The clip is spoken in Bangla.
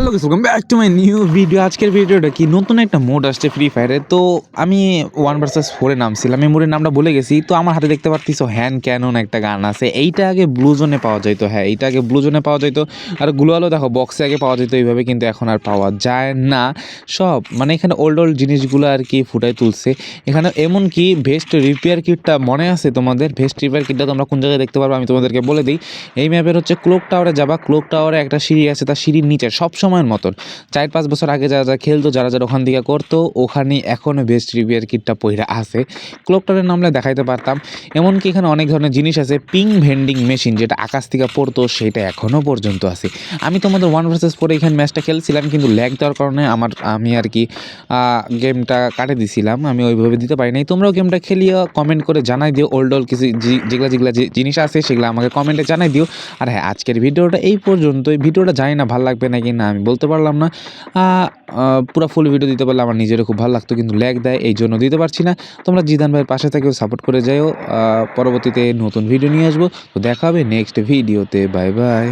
Hello guys, welcome back to my new video. আজকের ভিডিওটা কি নতুন একটা মোড আসছে ফ্রি ফায়ারে। তো আমি 1 vs 4 এ নামছিলাম, আমি মোডের নামটা ভুলে গেছি। তো আমার হাতে দেখতে পারতিস হ্যান্ড ক্যানন একটা গান আছে। এইটা আগে ব্লু জোনে পাওয়া যেত, হ্যাঁ এইটা আগে ব্লু জোনে পাওয়া যেত। আর গ্লোয়ালও দেখো বক্সে আগে পাওয়া যেত এইভাবে, কিন্তু এখন আর পাওয়া যায় না। সব মানে এখানে ওল্ড জিনিসগুলো আর কি ফুটাই তুলছে। এখানে এমন কি ভেস্ট রিপেয়ার কিটটা মনে আছে তোমাদের? ভেস্ট রিপেয়ার কিটটা তোমরা কোন জায়গায় দেখতে পারবে আমি তোমাদেরকে বলে দিই। এই ম্যাপের হচ্ছে ক্লোক টাওয়ারে যাবা, ক্লোক টাওয়ারে একটা সিঁড়ি আছে, তার সিঁড়ির নিচে সব সময়ের মতন 4-5 বছর আগে যারা খেলতো, যারা ওখান থেকে করতো, ওখানে এখনও বেস্ট রিপেয়ার কিটটা পইরা আছে। ক্লোক টাওয়ারের নামলে দেখাইতে পারতাম। এমনকি এখানে অনেক ধরনের জিনিস আছে। পিং ভেন্ডিং মেশিন, যেটা আকাশ থেকে পড়তো, সেটা এখনও পর্যন্ত আছে। আমি তোমাদের 1 vs 4 এখানে ম্যাচটা খেলছিলাম, কিন্তু ল্যাগ দেওয়ার কারণে আমি আর কি গেমটা কাটে দিছিলাম, আমি ওইভাবে দিতে পারি নাই। তোমরাও গেমটা খেলিয়ে কমেন্ট করে জানাই দিও। ওল্ড কিছু যেগুলো যে জিনিস আছে সেগুলো আমাকে কমেন্টে জানাই দিও। আর হ্যাঁ, আজকের ভিডিওটা এই পর্যন্তই। ভিডিওটা জানি না ভালো লাগবে নাকি না আমি বলতে পারলাম না। পুরো ফুল ভিডিও দিতে পারলে আমার নিজেরও খুব ভালো লাগতো, কিন্তু ল্যাগ দেয়, এই জন্য দিতে পারছি না। তোমরা জিদান ভাইয়ের পাশে থেকেও সাপোর্ট করে যাও। পরবর্তীতে নতুন ভিডিও নিয়ে আসবো। তো দেখা হবে নেক্সট ভিডিওতে। Bye bye.